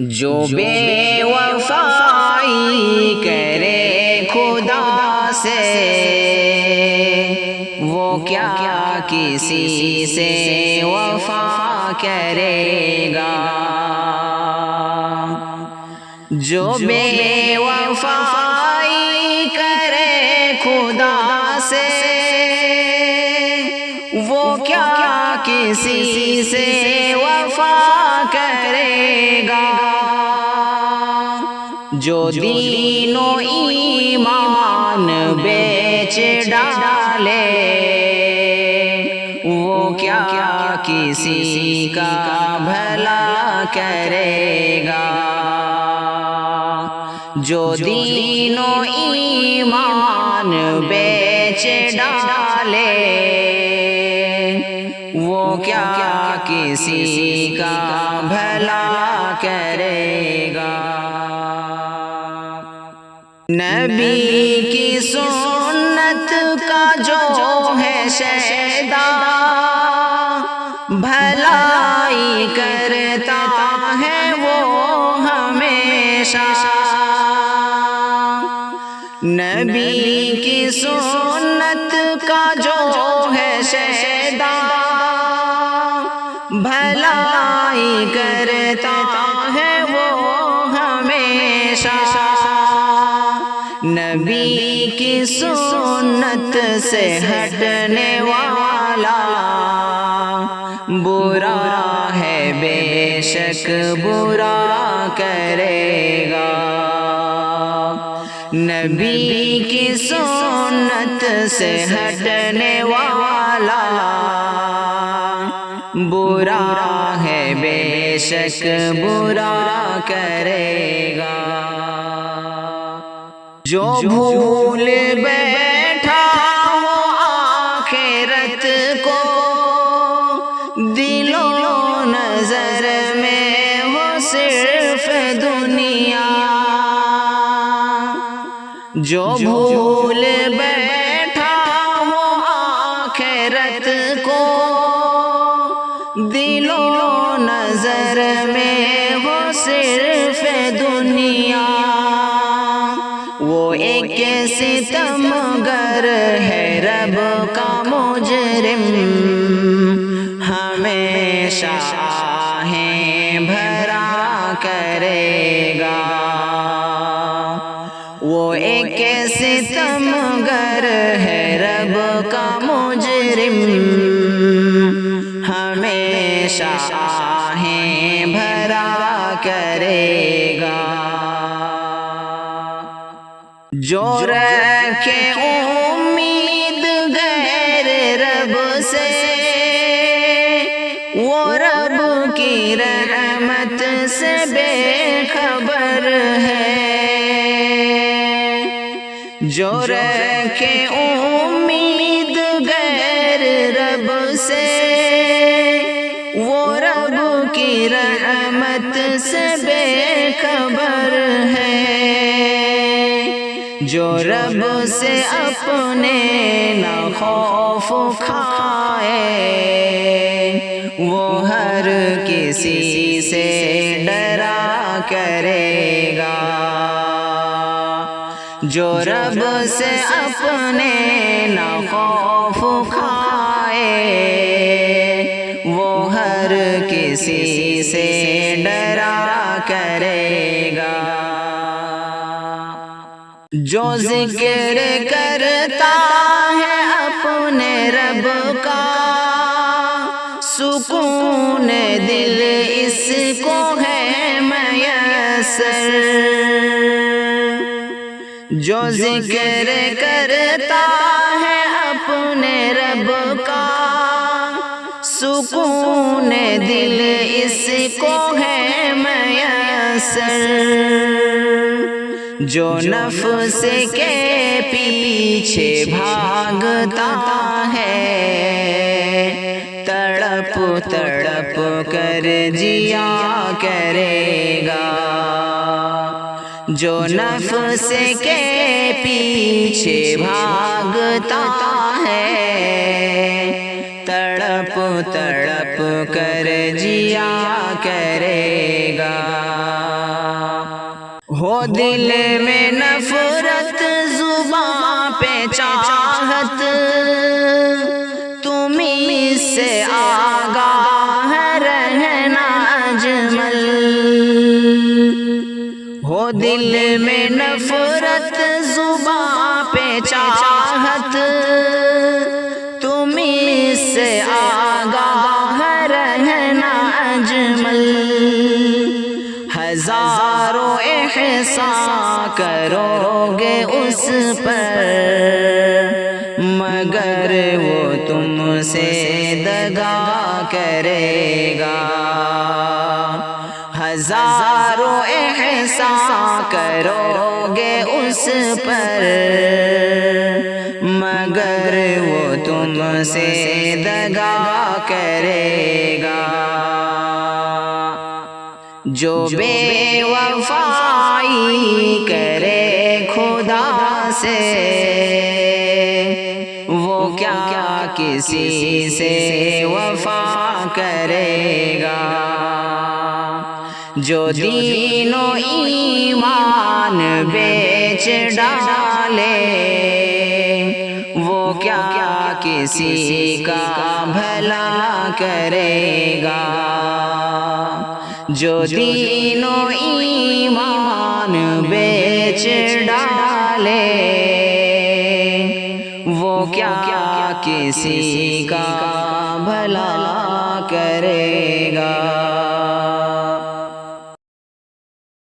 جو بے وفائی کرے خدا سے وہ کیا کسی سے وفا کرے گا۔ جو بے وفائی کرے خدا سے وہ کیا کسی سے وفا کرے گا۔ جو دین و ایمان بیچ ڈالے وہ کیا کسی کا بھلا کرے گا۔ جو دین و ایمان بیچ ڈالے وہ کیا کسی کا بھلا کرے گا۔ نبی کی سنت کا جو ہے شیدا بھلائی کرتا ہے وہ ہمیشہ۔ نبی کی سنت کا جو ہے شیدا بھلائی کرتا ہے وہ ہمیشہ۔ نبی کی سنت سے ہٹنے والا برا ہے بے شک برا کرے گا۔ نبی کی سنت سے ہٹنے والا برا ہے بے شک برا کرے گا۔ جو بھول بیٹھا ہو آخرت کو دل و نظر میں ہو صرف دنیا۔ جو بھول بیٹھا ہو آخرت کو دل و نظر میں ہو صرف دنیا وہ ایک ستمگر ہے رب کا مجرم ہمیشہ آہیں بھرا کرے گا۔ وہ ایک ستمگر ہے رب کا مجرم ہمیشہ آہیں بھرا کرے گا۔ جو رکھے امید غیر رب سے وہ رب کی رحمت سے بے خبر ہے۔ جو رکھے امید غیر رب سے وہ رب کی رحمت سے بے خبر ہے۔ جو رب سے اپنے نہ خوف کھائے وہ ہر کسی سے ڈرا کرے گا۔ جو رب سے اپنے نہ خوف کھائے وہ ہر کسی سے ڈرا کرے گا۔ جو ذکر کرتا ہے اپنے رب کا سکون دل اس کو ہے میسر۔ جو ذکر کرتا ہے اپنے رب کا سکون دل اس کو ہے میسر۔ جو نفس کے پیچھے بھاگتا ہے تڑپ تڑپ کر جیا کرے گا۔ جو نفس کے پیچھے بھاگتا ہے تڑپ تڑپ کر جیا کرے گا۔ ہو دل میں نفرت زباں پہ چاہت تمہیں سے آگاہ رہنا اجمل ہو دل میں نفرت زباں پہ چاہت تمہیں سے آگاہ رہنا اجمل ہزاروں احسان کرو گے اس پر مگر وہ تم سے دگا کرے گا ہزاروں احسان کرو گے اس پر مگر وہ تم سے دگا کرے گا جو بے وفائی کرے خدا سے وہ کیا کسی سے وفا کرے گا جو دین و ایمان بیچ ڈالے وہ کیا کسی کا بھلا کرے گا جو دین و ایمان بیچ ڈالے وہ کیا کسی کا بھلا کرے گا